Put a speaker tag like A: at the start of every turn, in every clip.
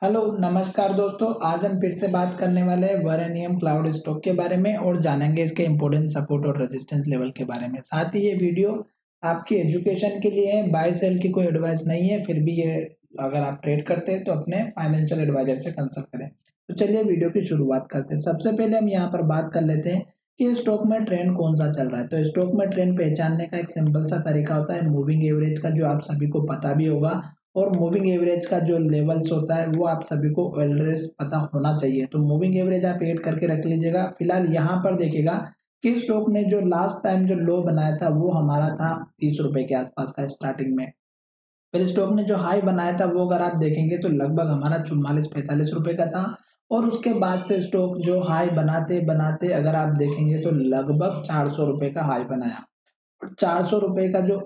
A: Hello नमस्कार दोस्तों। आज हम फिर से बात करने वाले हैं वरेनियम क्लाउड स्टॉक के बारे में और जानेंगे इसके इम्पोर्टेंट सपोर्ट और रेजिस्टेंस लेवल के बारे में। साथ ही ये वीडियो आपकी एजुकेशन के लिए है, बाय सेल की कोई एडवाइस नहीं है। फिर भी ये अगर आप ट्रेड करते हैं तो अपने फाइनेंशियल एडवाइजर से कंसल्ट करें। तो चलिए वीडियो की शुरुआत करते हैं। सबसे पहले हम यहाँ पर बात कर लेते हैं कि स्टॉक में ट्रेंड कौन सा चल रहा है। तो स्टॉक में ट्रेंड पहचानने का एक सिंपल सा तरीका होता है मूविंग एवरेज का, जो आप सभी को पता भी होगा। और मूविंग एवरेज का जो लेवल्स होता है वो आप सभी को ऑलरेडी पता होना चाहिए। तो मूविंग एवरेज आप ऐड करके रख लीजिएगा। फिलहाल यहाँ पर देखिएगा कि स्टॉक ने जो लास्ट टाइम जो लो बनाया था वो हमारा था 30 रुपए के आसपास का स्टार्टिंग में। फिर स्टॉक ने जो हाई बनाया था वो अगर आप देखेंगे तो लगभग हमारा 44-45 रुपए का था। और उसके बाद से स्टॉक जो हाई बनाते बनाते अगर आप देखेंगे तो लगभग 400 रुपए का हाई बनाया। 400 रुपए का जो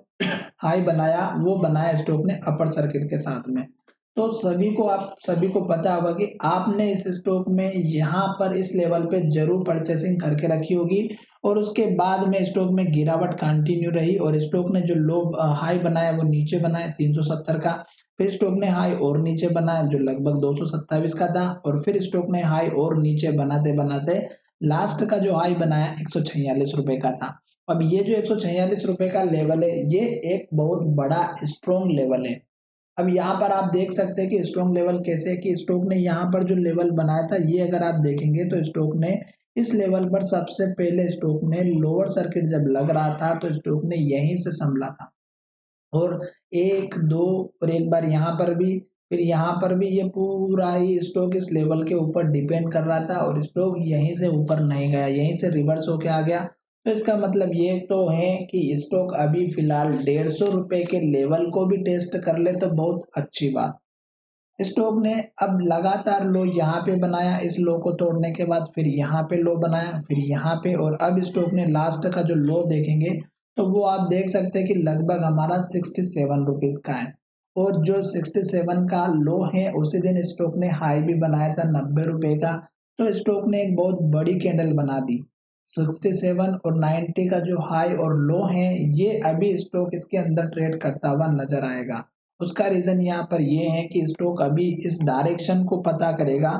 A: हाई बनाया वो बनाया स्टॉक ने अपर सर्किट के साथ में। तो सभी को पता होगा कि आपने इस स्टॉक में यहाँ पर इस लेवल पे जरूर परचेसिंग करके रखी होगी। और उसके बाद में स्टॉक में गिरावट कंटिन्यू रही और स्टॉक ने जो लो हाई बनाया वो नीचे बनाया 370 का। फिर स्टॉक ने हाई और नीचे बनाया जो लगभग 227 का था। और फिर स्टॉक ने हाई और नीचे बनाते बनाते लास्ट का जो हाई बनाया 146 रुपए का था। अब ये जो 146 रुपए का लेवल है ये एक बहुत बड़ा स्ट्रॉन्ग लेवल है। अब यहाँ पर आप देख सकते हैं कि स्ट्रॉन्ग लेवल कैसे है कि स्टॉक ने यहाँ पर जो लेवल बनाया था ये अगर आप देखेंगे तो स्टॉक ने इस लेवल पर सबसे पहले स्टॉक ने लोअर सर्किट जब लग रहा था तो स्टॉक ने यहीं से संभला था। और एक दो और एक बार यहाँ पर भी, फिर यहाँ पर भी ये पूरा ही स्टॉक इस लेवल के ऊपर डिपेंड कर रहा था और स्टॉक यहीं से ऊपर नहीं गया, यहीं से रिवर्स होके आ गया। तो इसका मतलब ये तो है कि स्टॉक अभी फिलहाल 150 रुपए के लेवल को भी टेस्ट कर ले तो बहुत अच्छी बात। स्टॉक ने अब लगातार लो यहाँ पे बनाया, इस लो को तोड़ने के बाद फिर यहाँ पे लो बनाया, फिर यहाँ पे, और अब स्टॉक ने लास्ट का जो लो देखेंगे तो वो आप देख सकते हैं कि लगभग हमारा 67 रुपीज का है। और जो 67 का लो है उसी दिन स्टॉक ने हाई भी बनाया था 90 रुपए का। तो स्टॉक ने एक बहुत बड़ी कैंडल बना दी। 67 और 90 का जो हाई और लो है ये अभी स्टॉक इसके अंदर ट्रेड करता हुआ नजर आएगा। उसका रीजन यहाँ पर ये है कि स्टॉक अभी इस डायरेक्शन को पता करेगा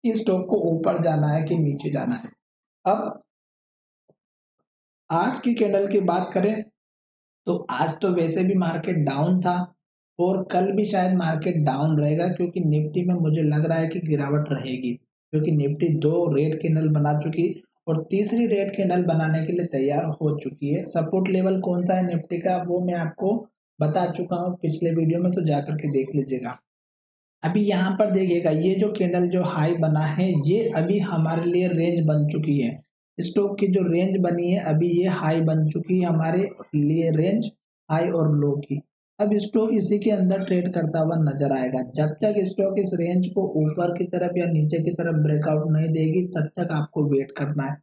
A: कि स्टॉक को ऊपर जाना है कि नीचे जाना है। अब आज की कैंडल की बात करें तो आज तो वैसे भी मार्केट डाउन था और कल भी शायद मार्केट डाउन रहेगा, क्योंकि निफ्टी में मुझे लग रहा है कि गिरावट रहेगी, क्योंकि निफ्टी दो रेड कैंडल बना चुकी और तीसरी रेड कैंडल बनाने के लिए तैयार हो चुकी है। सपोर्ट लेवल कौन सा है निफ्टी का वो मैं आपको बता चुका हूँ पिछले वीडियो में, तो जाकर के देख लीजिएगा। अभी यहाँ पर देखिएगा ये जो कैंडल जो हाई बना है ये अभी हमारे लिए रेंज बन चुकी है। स्टॉक की जो रेंज बनी है अभी ये हाई बन चुकी है हमारे लिए, रेंज हाई और लो की। अब स्टॉक इसी के अंदर ट्रेड करता हुआ नजर आएगा। जब तक स्टॉक इस रेंज को ऊपर की तरफ या नीचे की तरफ ब्रेकआउट नहीं देगी तब तक आपको वेट करना है।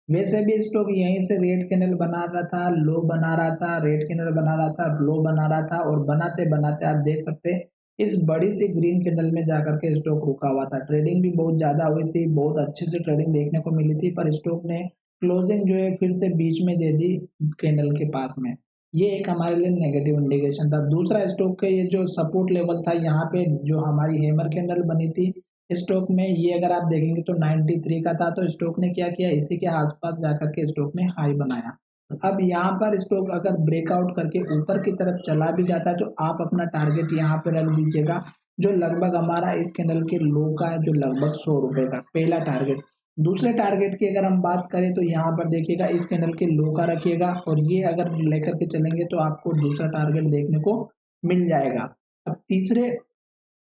A: वैसे भी स्टॉक यहीं से रेड कैंडल बना रहा था, लो बना रहा था, रेड कैंडल बना रहा था, लो बना रहा था, और बनाते बनाते आप देख सकते हैं इस बड़ी सी ग्रीन कैंडल में जाकर के स्टॉक रुका हुआ था। ट्रेडिंग भी बहुत ज्यादा हुई थी, बहुत अच्छी सी ट्रेडिंग देखने को मिली थी, पर स्टॉक ने क्लोजिंग जो है फिर से बीच में दे दी कैंडल के पास में। ये एक हमारे लिए नेगेटिव इंडिकेशन था। दूसरा, स्टॉक के ये जो सपोर्ट लेवल था यहाँ पे जो हमारी हैमर कैंडल बनी थी स्टॉक में, ये अगर आप देखेंगे तो 93 का था। तो स्टॉक ने क्या किया, इसी के आसपास जाकर के स्टॉक ने हाई बनाया। अब यहाँ पर स्टॉक अगर ब्रेकआउट करके ऊपर की तरफ चला भी जाता है तो आप अपना टारगेट यहाँ पे रख दीजिएगा, जो लगभग हमारा इस कैंडल के लो का है, जो लगभग 100 रुपए का पहला टारगेट। दूसरे टारगेट की अगर हम बात करें तो यहाँ पर देखिएगा इस कैंडल के लो का रखिएगा, और ये अगर लेकर के चलेंगे तो आपको दूसरा टारगेट देखने को मिल जाएगा। अब तीसरे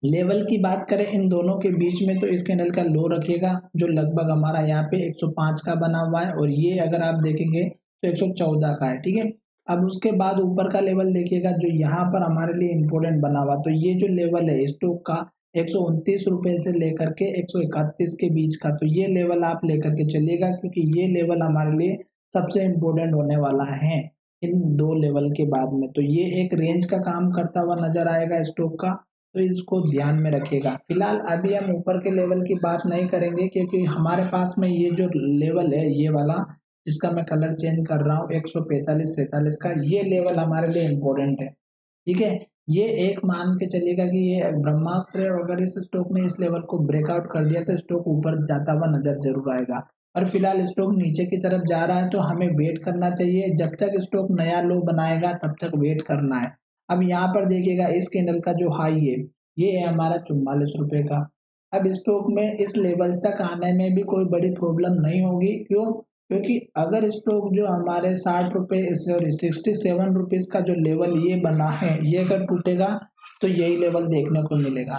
A: लेवल की बात करें इन दोनों के बीच में तो इस कैंडल का लो रखिएगा, जो लगभग हमारा यहाँ पे 105 का बना हुआ है, और ये अगर आप देखेंगे तो 114 का है। ठीक है। अब उसके बाद ऊपर का लेवल देखिएगा जो यहाँ पर हमारे लिए इंपॉर्टेंट बना हुआ, तो ये जो लेवल है स्टॉक का 129 रुपए से लेकर के 131 के बीच का, तो ये लेवल आप लेकर के चलिएगा, क्योंकि ये लेवल हमारे लिए सबसे इम्पोर्टेंट होने वाला है इन दो लेवल के बाद में। तो ये एक रेंज का काम करता हुआ नजर आएगा स्टॉक का, तो इसको ध्यान में रखिएगा। फिलहाल अभी हम ऊपर के लेवल की बात नहीं करेंगे, क्योंकि हमारे पास में ये जो लेवल है ये वाला, जिसका मैं कलर चेंज कर रहा हूँ 145-47 का, ये लेवल हमारे लिए इम्पोर्टेंट है। ठीक है। ये एक मान के चलिएगा कि ये ब्रह्मास्त्र है, और अगर इस स्टॉक ने इस लेवल को ब्रेकआउट कर दिया तो स्टॉक ऊपर जाता हुआ नजर जरूर आएगा। और फिलहाल स्टॉक नीचे की तरफ जा रहा है तो हमें वेट करना चाहिए, जब तक स्टॉक नया लो बनाएगा तब तक वेट करना है। अब यहाँ पर देखिएगा इस कैंडल का जो हाई है ये है हमारा 44 रुपए का। अब स्टॉक में इस लेवल तक आने में भी कोई बड़ी प्रॉब्लम नहीं होगी, क्यों? क्योंकि अगर स्टॉक जो हमारे 60 रुपए सॉरी 67 रुपीज का जो लेवल ये बना है ये अगर टूटेगा तो यही लेवल देखने को मिलेगा।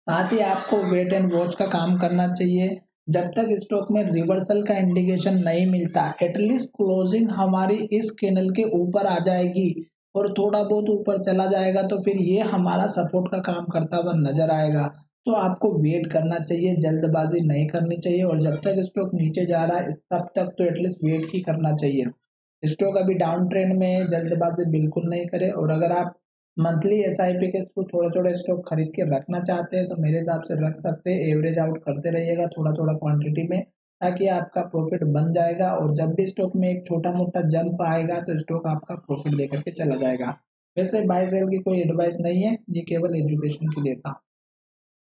A: साथ ही आपको वेट एंड वॉच का काम करना चाहिए। जब तक स्टॉक में रिवर्सल का इंडिकेशन नहीं मिलता, एटलीस्ट क्लोजिंग हमारी इस कैंडल के ऊपर आ जाएगी और थोड़ा बहुत ऊपर चला जाएगा तो फिर ये हमारा सपोर्ट का काम करता हुआ नजर आएगा। तो आपको वेट करना चाहिए, जल्दबाजी नहीं करनी चाहिए, और जब तक स्टॉक नीचे जा रहा है तब तक तो एटलीस्ट वेट ही करना चाहिए। स्टॉक अभी डाउन ट्रेंड में है, जल्दबाजी बिल्कुल नहीं करें। और अगर आप मंथली एसआईपी के थ्रू थोड़ा थोड़ा स्टॉक खरीद के रखना चाहते हैं तो मेरे हिसाब से रख सकते हैं। एवरेज आउट करते रहिएगा थोड़ा थोड़ा क्वांटिटी में, ताकि आपका प्रॉफिट बन जाएगा, और जब भी स्टॉक में एक छोटा मोटा जंप आएगा तो स्टॉक आपका प्रॉफिट लेकर के चला जाएगा। वैसे बाय सेल की कोई एडवाइस नहीं है, ये केवल एजुकेशन के लिए था।